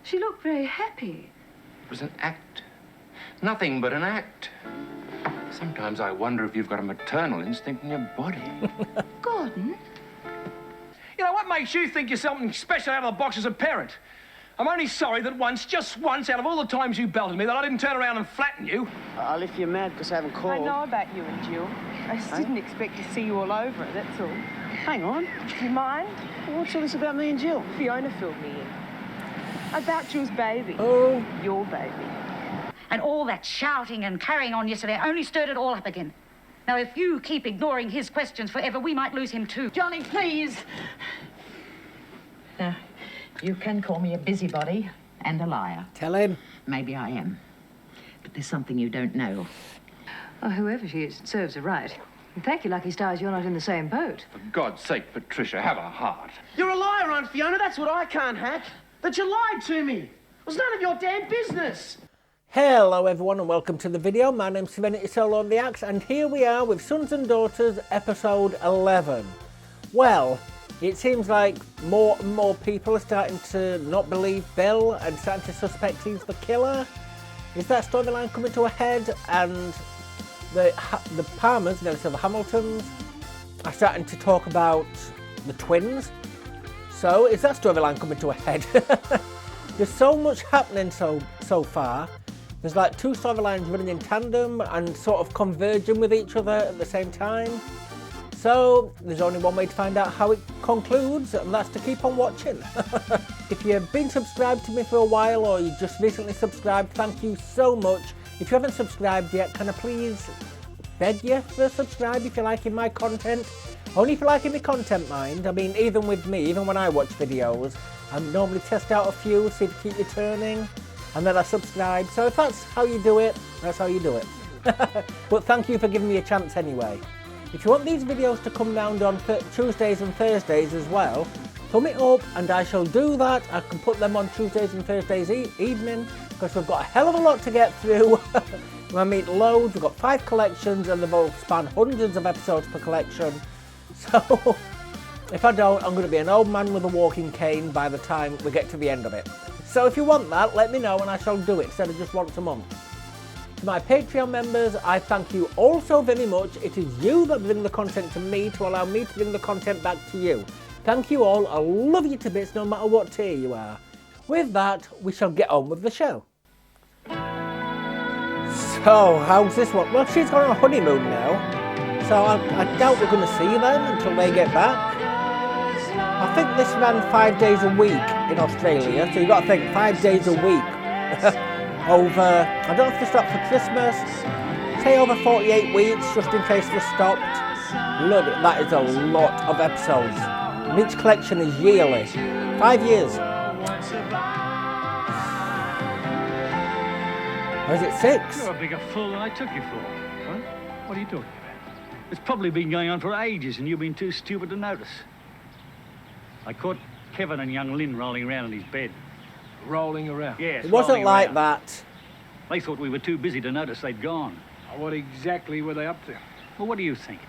She looked very happy. It was an act. Nothing but an act. Sometimes I wonder if you've got a maternal instinct in your body. Gordon? You know, what makes you think you're something special out of the box as a parent? I'm only sorry that once, just once, out of all the times you belted me, that I didn't turn around and flatten you. If you're mad because I haven't called... I know about you and Jill. I just didn't expect to see you all over it, that's all. Hang on. Do you mind? What's all this about me and Jill? Fiona filled me in. About Jill's baby. Oh. Your baby. And all that shouting and carrying on yesterday only stirred it all up again. Now, if you keep ignoring his questions forever, we might lose him too. Johnny, please. Now, you can call me a busybody and a liar. Tell him. Maybe I am. But there's something you don't know. Oh, whoever she is, it serves her right. And thank you, lucky stars, you're not in the same boat. For God's sake, Patricia, have a heart. You're a liar, Aunt Fiona. That's what I can't hack. That you lied to me. It was none of your damn business. Hello everyone and welcome to the video. My name's Serenity Solo on the Axe and here we are with Sons and Daughters episode 11. Well, it seems like more and more people are starting to not believe Bill and starting to suspect he's the killer. Is that storyline coming to a head? And the Palmers, so the Hamiltons, are starting to talk about the twins. So is that storyline coming to a head? There's so much happening so far. There's like two storylines running in tandem and sort of converging with each other at the same time. So there's only one way to find out how it concludes, and that's to keep on watching. If you've been subscribed to me for a while or you just recently subscribed, thank you so much. If you haven't subscribed yet, can I please beg you to subscribe if you're liking my content? Only if you're liking my content, mind. I mean, even with me, even when I watch videos, I normally test out a few, see if they keep you turning, and then I subscribe. So if that's how you do it, that's how you do it. But thank you for giving me a chance anyway. If you want these videos to come round on Tuesdays and Thursdays as well, thumb it up and I shall do that. I can put them on Tuesdays and Thursdays evening because we've got a hell of a lot to get through. I mean, loads. We've got 5 collections and they both span hundreds of episodes per collection. So if I don't, I'm going to be an old man with a walking cane by the time we get to the end of it. So if you want that, let me know and I shall do it instead of just once a month. To my Patreon members, I thank you all so very much. It is you that bring the content to me to allow me to bring the content back to you. Thank you all. I love you to bits no matter what tier you are. With that, we shall get on with the show. So, how's this one? Well, she's gone on a honeymoon now. So I doubt we're going to see them until they get back. I think this ran 5 days a week in Australia. So you've got to think 5 days a week. Over, I don't know if they stopped for Christmas, say over 48 weeks, just in case they stopped. Look, that is a lot of episodes. And each collection is yearly. 5 years. Or is it 6? You're a bigger fool than I took you for. Huh? What are you talking about? It's probably been going on for ages and you've been too stupid to notice. I caught Kevin and young Lynn rolling around in his bed. Rolling around? Yes, it wasn't like that. They thought we were too busy to notice they'd gone. What exactly were they up to? Well, what do you think?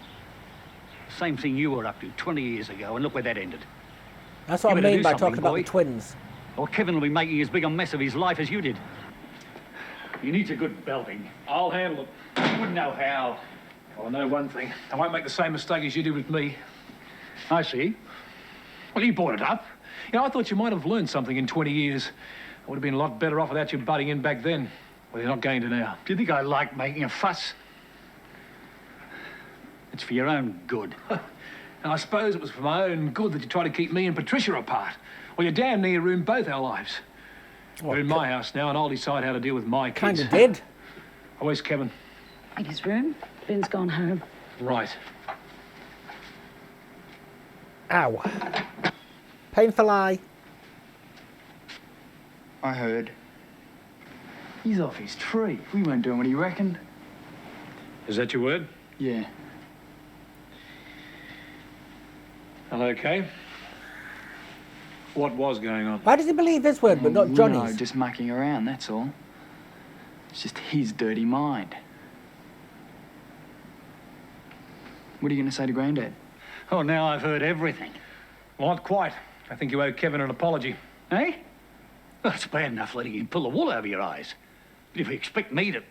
Same thing you were up to 20 years ago, and look where that ended. That's what I mean by talking about the twins. Or Kevin will be making as big a mess of his life as you did. He needs a good belting. I'll handle it. You wouldn't know how. Well, I know one thing. I won't make the same mistake as you did with me. I see. Well, you brought it up. You know, I thought you might have learned something in 20 years. I would have been a lot better off without you butting in back then. Well, you're not going to now. Do you think I like making a fuss? It's for your own good. And I suppose it was for my own good that you tried to keep me and Patricia apart. Well, you damn near ruined both our lives. We're in my house now, and I'll decide how to deal with my kids. Kinda did. Oh, where's Kevin? In his room. Ben's gone home. Right. Ow. Painful eye. I heard. He's off his tree. We weren't doing what he reckoned. Is that your word? Yeah. Well, okay. What was going on? Why does he believe his word but not Johnny's? No, just mucking around, that's all. It's just his dirty mind. What are you going to say to Grandad? Oh, now I've heard everything. Well, not quite. I think you owe Kevin an apology. Eh? Well, it's bad enough letting him pull the wool over your eyes. But if you expect me to...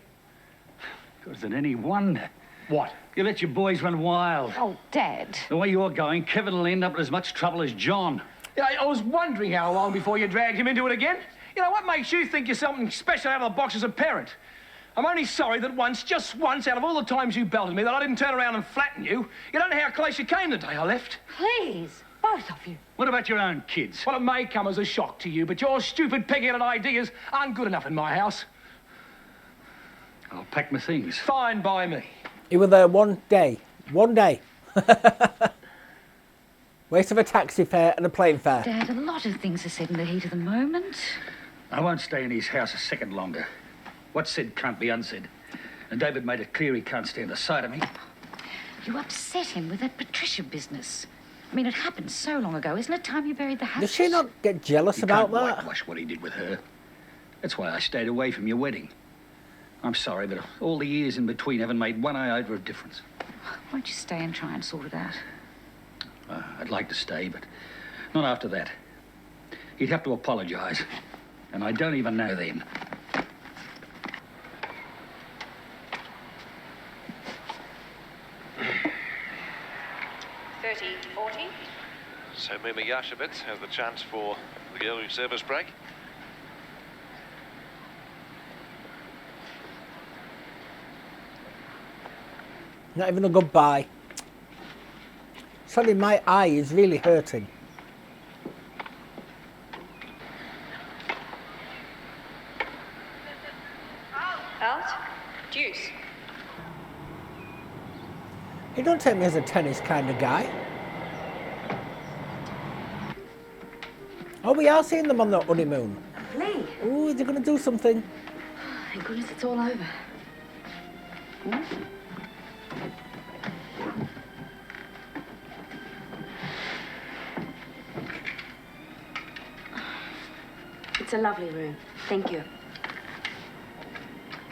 God, is it any wonder? What? You let your boys run wild. Oh, Dad. The way you're going, Kevin will end up in as much trouble as John. Yeah, I was wondering how long before you dragged him into it again. You know, what makes you think you're something special out of the box as a parent? I'm only sorry that once, just once, out of all the times you belted me, that I didn't turn around and flatten you. You don't know how close you came the day I left. Please, both of you. What about your own kids? Well, it may come as a shock to you, but your stupid peg-headed ideas aren't good enough in my house. I'll pack my things. Fine by me. You were there one day. One day. Waste of a taxi fare and a plane fare. Dad, a lot of things are said in the heat of the moment. I won't stay in his house a second longer. What's said can't be unsaid. And David made it clear he can't stand the sight of me. You upset him with that Patricia business. I mean, it happened so long ago. Isn't it time you buried the hatchet? Does she not get jealous You about can't that? whitewash what he did with her. That's why I stayed away from your wedding. I'm sorry, but all the years in between haven't made one iota of difference. Won't you stay and try and sort it out? I'd like to stay, but not after that. He'd have to apologise. And I don't even know then. So Mima Yashevitz has the chance for the early service break. Not even a goodbye. Sorry, my eye is really hurting. Out. Juice. He don't take me as a tennis kind of guy. Oh, we are seeing them on the honeymoon. Lee. Oh, they're going to do something. Thank goodness it's all over. It's a lovely room. Thank you.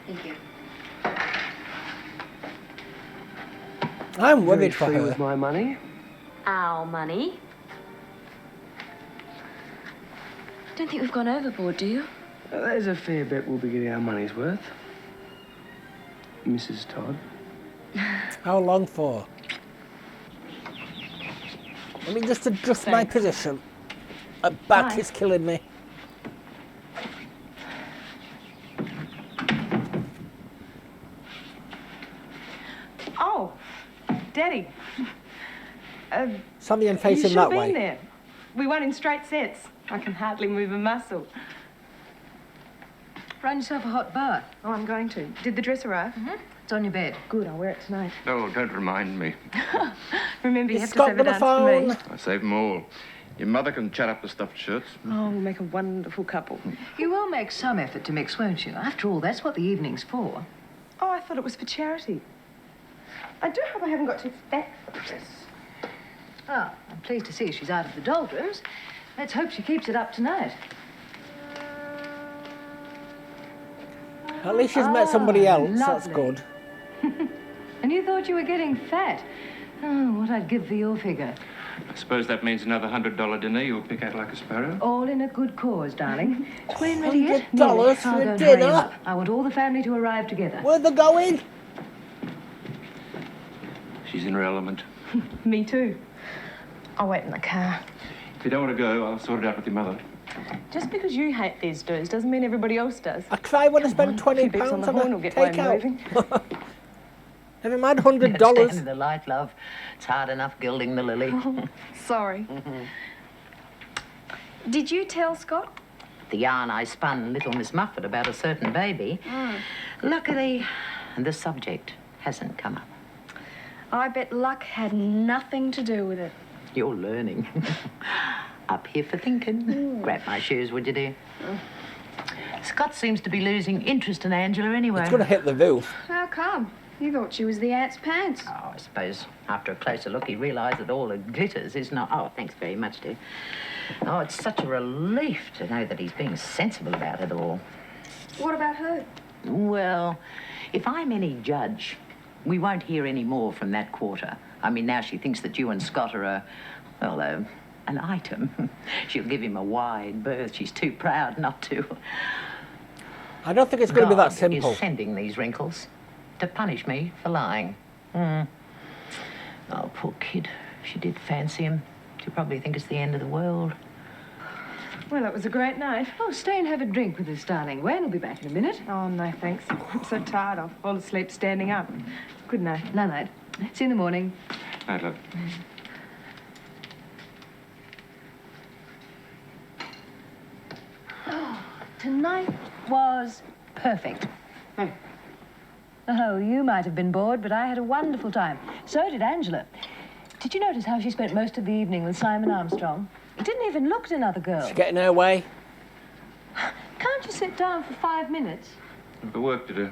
Thank you. I'm worried for Free her. with my money. Our money. Don't think we've gone overboard, do you? There's a fair bet we'll be getting our money's worth. Mrs. Todd. How long for? Let me just adjust my position. My back is killing me. Oh, Daddy. Sammy and You facing should that have been way. there. We won in straight sets. I can hardly move a muscle. Run yourself a hot bath. Oh, I'm going to. Did the dress arrive? It's on your bed. Good, I'll wear it tonight. No, don't remind me. Remember, you Is have to Scott save a got a dance for me. phone? I save them all. Your mother can chat up the stuffed shirts. Oh, we'll make a wonderful couple. You will make some effort to mix, won't you? After all, that's what the evening's for. Oh, I thought it was for charity. I do hope I haven't got too fat for this. Oh, I'm pleased to see she's out of the doldrums. Let's hope she keeps it up tonight. At least she's met somebody else. That's lovely. good. And you thought you were getting fat? Oh, what I'd give for your figure. I suppose that means another $100 dinner you'll pick out like a sparrow. All in a good cause, darling. Is Wayne ready yet? $100 I'll for go a and hurry him dinner? up. I want all the family to arrive together. Where they going? She's in her element. Me too. I'll wait in the car. If you don't want to go, I'll sort it out with your mother. Just because you hate these dudes doesn't mean everybody else does. I cry when I spend A few £20 beats on the on horn a will get Wayne takeout. moving. Never mind Standing $100. the light, love. It's hard enough gilding the lily. Sorry. Did you tell Scott? The yarn I spun little Miss Muffet about a certain baby. Luckily, the subject hasn't come up. I bet luck had nothing to do with it. You're learning. Up here for thinking. Grab my shoes, would you, dear? Scott seems to be losing interest in Angela anyway. It's going to hit the roof. How come? You thought she was the aunt's pants. Oh, I suppose after a closer look, he realised that all it glitters is not... Oh, thanks very much, dear. Oh, it's such a relief to know that he's being sensible about it all. What about her? Well, if I'm any judge, we won't hear any more from that quarter. I mean, now she thinks that you and Scott are an item. She'll give him a wide berth. She's too proud not to. I don't think it's going to be that simple. God is sending these wrinkles to punish me for lying. Oh, poor kid. If she did fancy him, she'd probably think it's the end of the world. Well, it was a great night. Oh, stay and have a drink with us, darling. Wayne will be back in a minute. Oh, no, thanks. I'm so tired. I'll fall asleep standing up. Good night. Night-night. See you in the morning. Night, love. Oh, tonight was perfect. Oh, you might have been bored, but I had a wonderful time. So did Angela. Did you notice how she spent most of the evening with Simon Armstrong? He didn't even look at another girl. She's getting her way. Can't you sit down for 5 minutes? I've got work to do.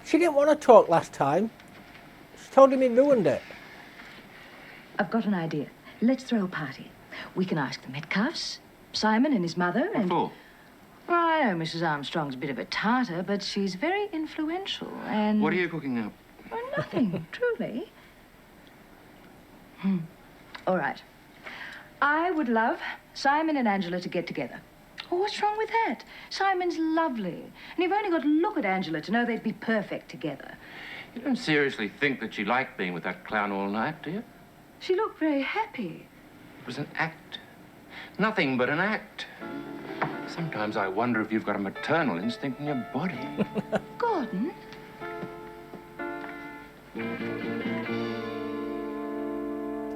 She didn't want to talk last time. She told him he ruined it. I've got an idea. Let's throw a party. We can ask the Metcalfs, Simon and his mother, and... What for? Well, I know Mrs. Armstrong's a bit of a tartar, but she's very influential, and... What are you cooking now? Well, nothing, truly. All right. I would love Simon and Angela to get together. Oh, what's wrong with that? Simon's lovely. And you've only got to look at Angela to know they'd be perfect together. You don't seriously think that she liked being with that clown all night, do you? She looked very happy. It was an act. Nothing but an act. Sometimes I wonder if you've got a maternal instinct in your body. Gordon?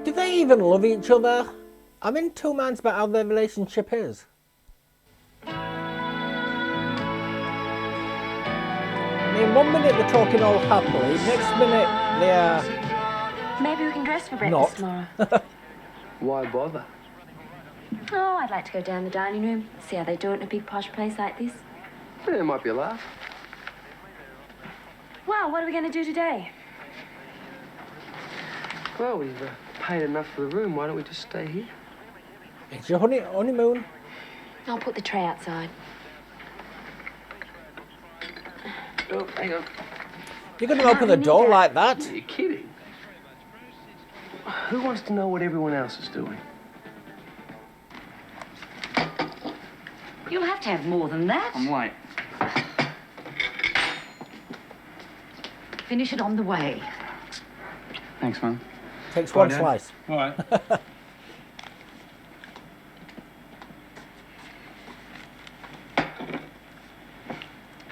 Do they even love each other? I'm in two minds about how their relationship is. I mean, 1 minute they're talking all happily, next minute they're... Maybe we can dress for breakfast tomorrow. Why bother? Oh, I'd like to go down the dining room, see how they do it in a big posh place like this. Yeah, it might be a laugh. Well, what are we going to do today? Well, we've paid enough for the room. Why don't we just stay here? It's your honeymoon. I'll put the tray outside. Oh, hang on. You're going to open the door like that? Are you kidding? Who wants to know what everyone else is doing? You'll have to have more than that. I'm late. Finish it on the way. Thanks, Mum. Takes one slice. All right.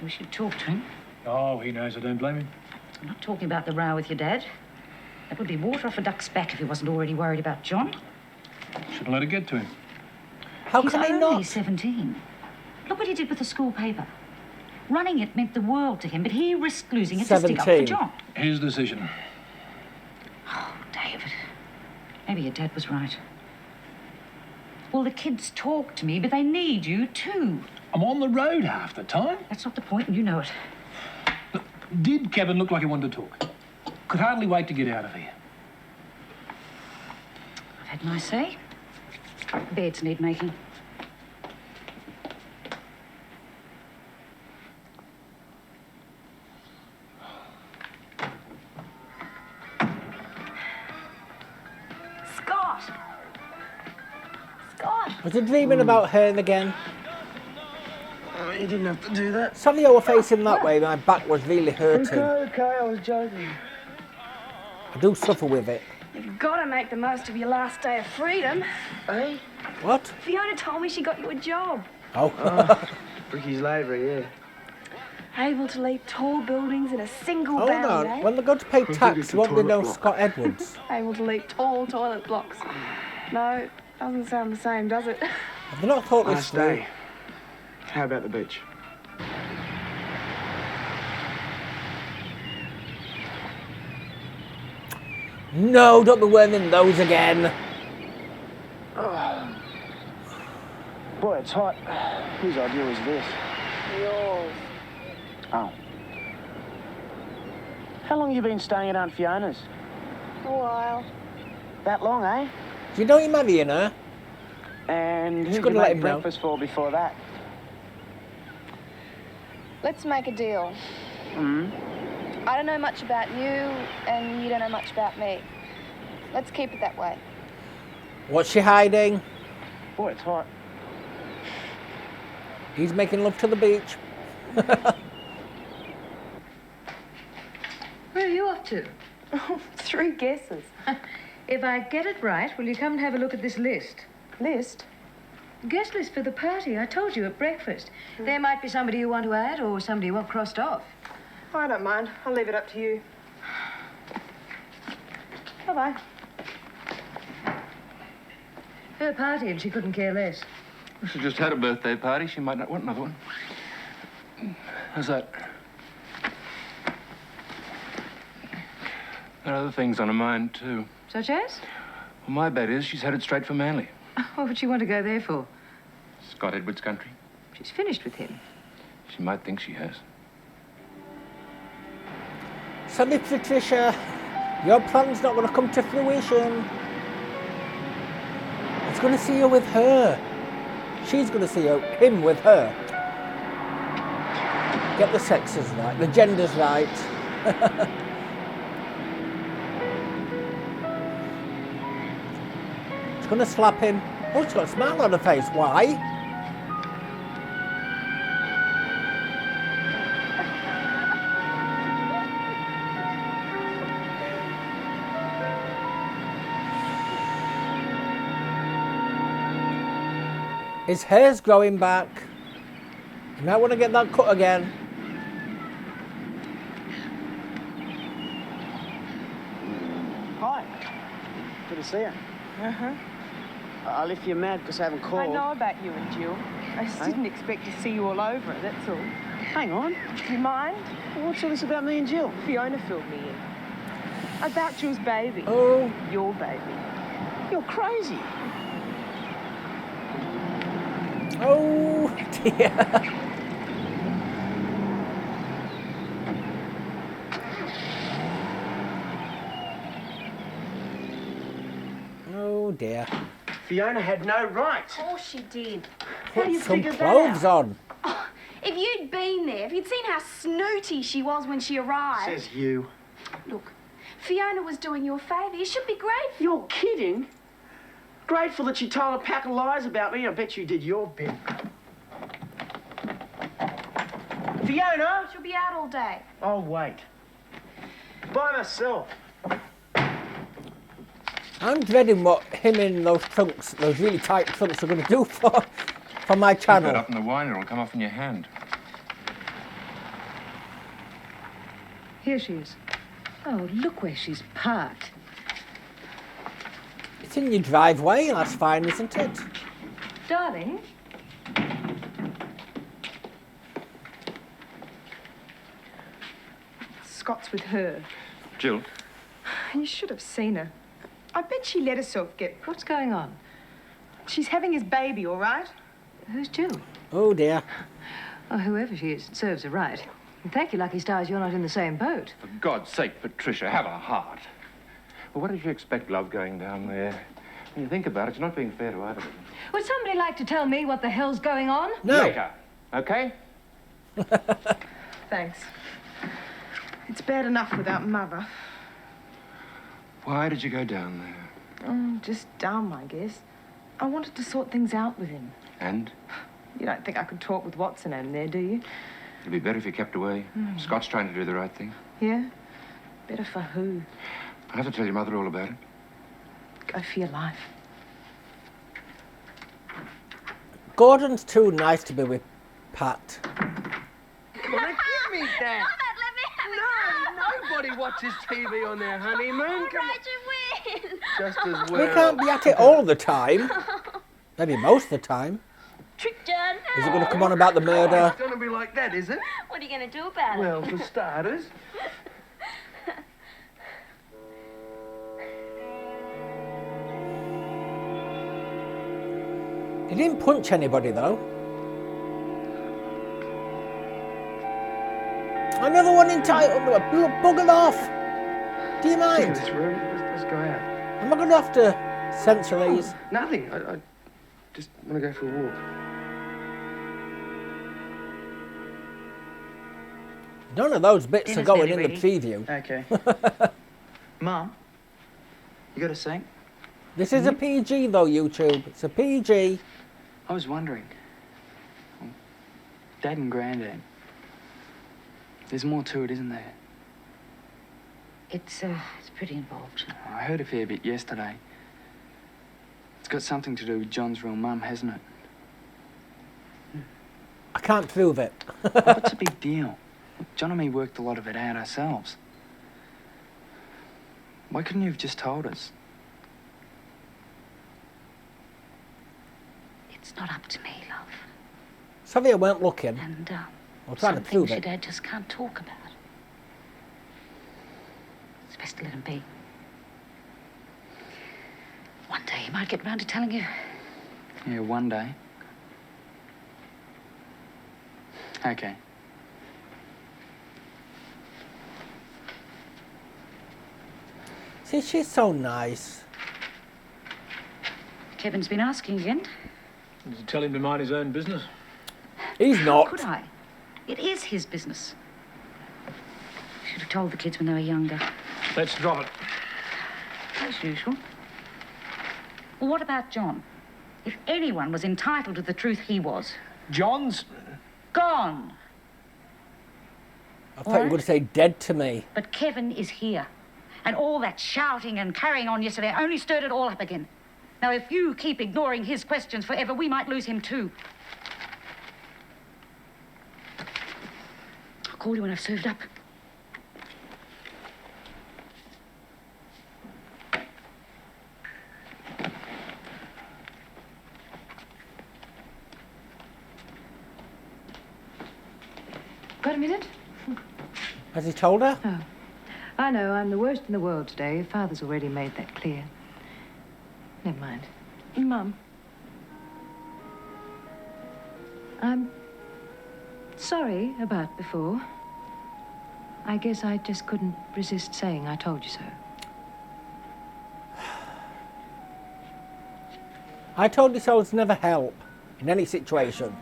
We should talk to him. Oh, he knows I don't blame him. I'm not talking about the row with your dad. That would be water off a duck's back if he wasn't already worried about John. Shouldn't let it get to him. How He's can he only not? 17. Look what he did with the school paper. Running it meant the world to him, but he risked losing it to stick up for 17. John. His decision. Oh, David. Maybe your dad was right. Well, the kids talk to me, but they need you too. I'm on the road half the time. That's not the point, and you know it. Look, did Kevin look like he wanted to talk? Could hardly wait to get out of here. I've had my say. Beds need making. Scott! Scott! Was he dreaming about her again? Oh, you didn't have to do that. Sorry you were facing that way, my back was really hurting. Okay, I was joking. I do suffer with it. You've got to make the most of your last day of freedom. Hey? What? Fiona told me she got you a job. Oh. Ricky's labour, yeah. Able to leap tall buildings in a single Hold bound, on. eh? When they go to pay tax, won't be no Scott Edwards. Able to leap tall toilet blocks. No, doesn't sound the same, does it? Have they not thought this Last through? day. How about the beach? No, don't be wearing those again. Oh. Boy, it's hot. Whose idea was this? Yours. Oh. How long you been staying at Aunt Fiona's? A while. That long, eh? Do you know you're marrying her? And who She's did gonna you let make him know. breakfast for before that? Let's make a deal. I don't know much about you, and you don't know much about me. Let's keep it that way. What's she hiding? Boy, it's hot. He's making love to the beach. Where are you off to? Three guesses. If I get it right, will you come and have a look at this list? List? Guest list for the party. I told you at breakfast. There might be somebody you want to add or somebody you want crossed off. I don't mind. I'll leave it up to you. Bye-bye. Her party and she couldn't care less. She just had a birthday party. She might not want another one. How's that? There are other things on her mind, too. Such as? Well, my bet is she's headed straight for Manly. What would she want to go there for? Scott Edwards' country. She's finished with him. She might think she has. Sorry, Patricia. Your plan's not going to come to fruition. He's going to see you with her. She's going to see him with her. Get the sexes right, the genders right. She's going to slap him. Oh, she's got a smile on her face. Why? His hair's growing back. You might want to get that cut again. Hi. Good to see you. If you're mad because I haven't called... I know about you and Jill. I just didn't expect to see you all over it, that's all. Hang on. Do you mind? What's all this about me and Jill? Fiona filled me in. About Jill's baby. Oh. Your baby. You're crazy. Oh, dear. Oh, dear. Fiona had no right. Of course she did. How do you Put some figure that clothes out? on. Oh, if you'd been there, if you'd seen how snooty she was when she arrived. Says you. Look, Fiona was doing you a favour. You should be grateful. You're kidding? Grateful that you told a pack of lies about me. I bet you did your bit. Fiona? She'll be out all day. I'll wait. By myself. I'm dreading what him in those trunks, those really tight trunks, are going to do for my Put channel. that up in the wine, it'll come off in your hand. Here she is. Oh, look where she's parked. It's in your driveway, that's fine, isn't it? Darling. Scott's with her. Jill? You should have seen her. I bet she let herself get... What's going on? She's having his baby, all right? Who's Jill? Oh, dear. Oh, whoever she is, it serves her right. And thank you, lucky stars, you're not in the same boat. For God's sake, Patricia, have a heart. Well, what did you expect, love, going down there? When you think about it, you're not being fair to either of them. Would somebody like to tell me what the hell's going on? No. Later, okay? Thanks. It's bad enough without Mother. Why did you go down there? Oh, just dumb, I guess. I wanted to sort things out with him. And? You don't think I could talk with Watson there, do you? It'd be better if you kept away. Scott's trying to do the right thing. Yeah? Better for who? I'll have to tell your mother all about it. Go for your life. Gordon's too nice to be with Pat. Come on, give me that. No, nobody watches TV on their honeymoon. Come on. You win. Just as We well. can't be at it all the time. Maybe most of the time. Trick done. Is it going to come on about the murder? It's going to be like that, is it? What are you going to do about it? Well, for starters. He didn't punch anybody, though. I Another one entitled, bugger off. Do you Sick of mind? this room. Let's go out. Am I going to have to censor these? Nothing. I just want to go for a walk. None of those bits Dinner's are going nearly in the preview. Okay. Mum, you got a sink? This is a PG though, YouTube. It's a PG. I was wondering. Dad and Grandad. There's more to it, isn't there? It's pretty involved. I heard a fair bit yesterday. It's got something to do with John's real mum, hasn't it? I can't prove it. What's the big deal? John and me worked a lot of it out ourselves. Why couldn't you have just told us? It's not up to me, love. Sorry I weren't looking. And I'm trying to some prove things your it. dad just can't talk about. It's best to let him be. One day he might get round to telling you. Yeah, one day. Okay. See, she's so nice. Kevin's been asking again. Did you tell him to mind his own business? He's How not. could I? It is his business. Should have told the kids when they were younger. Let's drop it. As usual. Well, what about John? If anyone was entitled to the truth, he was. John's? Gone. I thought you were going to say dead to me. But Kevin is here. And all that shouting and carrying on yesterday only stirred it all up again. Now, if you keep ignoring his questions forever, we might lose him too. I'll call you when I've served up. Got a minute? Has he told her? Oh. I know, I'm the worst in the world today. Father's already made that clear. Never mind. Mum. I'm sorry about before. I guess I just couldn't resist saying I told you so. I told you so to never help in any situation.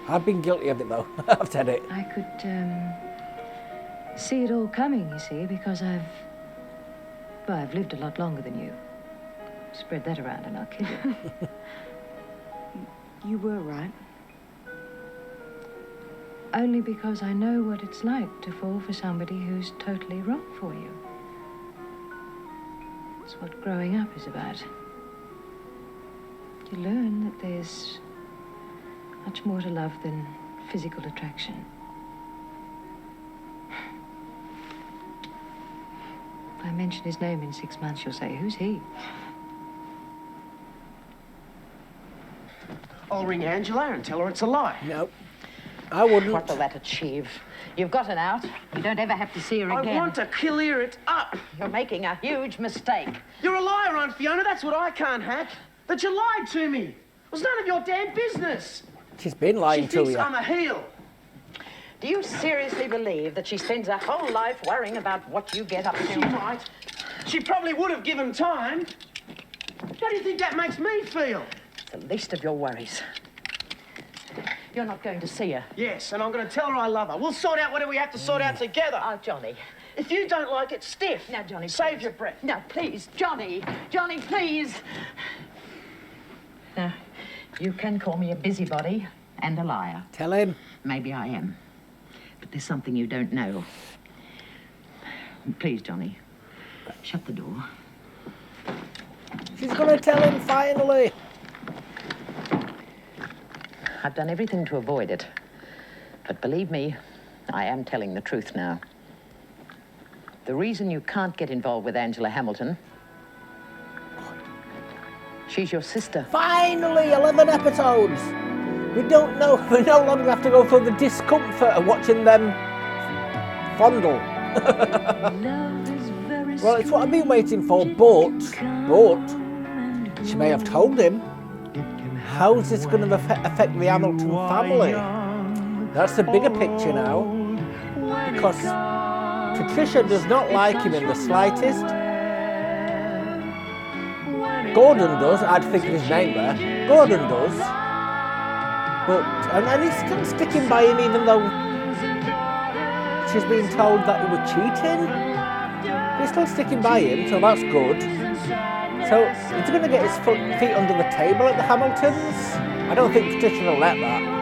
I've been guilty of it though. I've said it. I could, see it all coming, you see, because I've lived a lot longer than you. Spread that around and I'll kill you. You were right. Only because I know what it's like to fall for somebody who's totally wrong for you. It's what growing up is about. You learn that there's much more to love than physical attraction. If I mention his name in 6 months, you'll say, who's he? I'll ring Angela and tell her it's a lie. No, I wouldn't. What will that achieve? You've got an out. You don't ever have to see her again. I want to clear it up. You're making a huge mistake. You're a liar, Aunt Fiona. That's what I can't hack. That you lied to me. It was none of your damn business. She's been lying She to thinks you. I'm a heel. Do you seriously believe that she spends her whole life worrying about what you get up to? She might. She probably would have given time. How do you think that makes me feel? It's the least of your worries. You're not going to see her. Yes, and I'm going to tell her I love her. We'll sort out whatever we have to sort out together. Oh, Johnny. If you don't like it, stiff. Now, Johnny, save please. your breath. No, please, Johnny. Johnny, please. Now, you can call me a busybody and a liar. Tell him. Maybe I am. But there's something you don't know. Please, Johnny, shut the door. She's going to tell him finally. I've done everything to avoid it. But believe me, I am telling the truth now. The reason you can't get involved with Angela Hamilton, she's your sister. Finally, 11 episodes. We don't know, we no longer have to go through the discomfort of watching them fondle. Well, it's what I've been waiting for, but she may have told him. How's this going to affect the Hamilton family? That's the bigger picture now, because Patricia does not like him in the slightest. Gordon does. I'd think of his name there. Gordon does. But, and he's still sticking by him even though she's been told that he was cheating. He's still sticking by him, so that's good. So, is he going to get his feet under the table at the Hamiltons? I don't think Patricia will let that.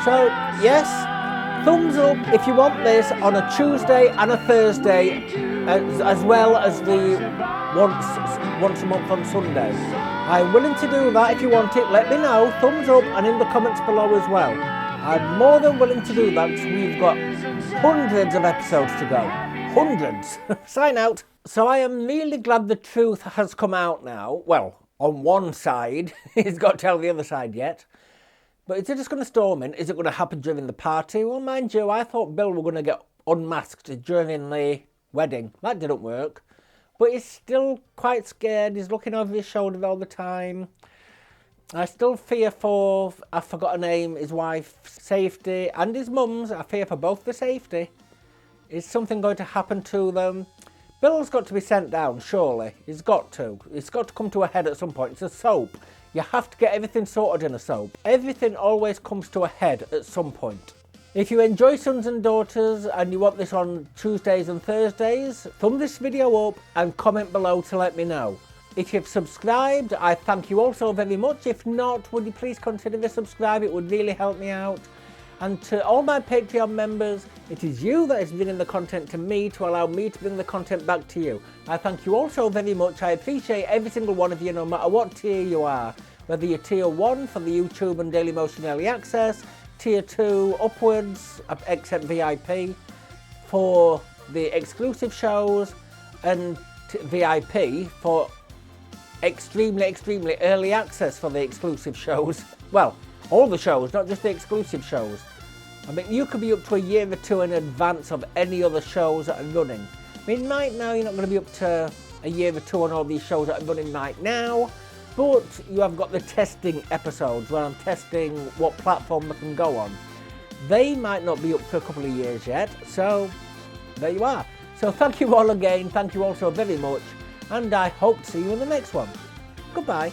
So, yes, thumbs up if you want this on a Tuesday and a Thursday, as well as the once a month on Sunday. I'm willing to do that. If you want it, let me know. Thumbs up and in the comments below as well. I'm more than willing to do that. We've got hundreds of episodes to go. Hundreds. Sign out. So I am really glad the truth has come out now. Well, on one side. He's got to tell the other side yet. But is it just going to storm in? Is it going to happen during the party? Well, mind you, I thought Bill were going to get unmasked during the wedding. That didn't work. But he's still quite scared. He's looking over his shoulder all the time. I still fear for, I forgot her name, his wife's safety and his mum's. I fear for both the safety. Is something going to happen to them? Bill's got to be sent down, surely. He's got to. It's got to come to a head at some point. It's a soap. You have to get everything sorted in a soap. Everything always comes to a head at some point. If you enjoy Sons and Daughters and you want this on Tuesdays and Thursdays, thumb this video up and comment below to let me know. If you've subscribed, I thank you also very much. If not, would you please consider the subscribe? It would really help me out. And to all my Patreon members, it is you that is bringing the content to me to allow me to bring the content back to you. I thank you also very much. I appreciate every single one of you, no matter what tier you are. Whether you're tier 1 for the YouTube and Daily Motion Early Access, tier 2 upwards, except VIP, for the exclusive shows, and VIP for extremely early access for the exclusive shows. Well, all the shows, not just the exclusive shows. I mean, you could be up to a year or two in advance of any other shows that are running. I mean, right now you're not going to be up to a year or two on all these shows that are running right now, but you have got the testing episodes where I'm testing what platform they can go on. They might not be up for a couple of years yet, so there you are. So thank you all again, thank you all so very much, and I hope to see you in the next one. Goodbye.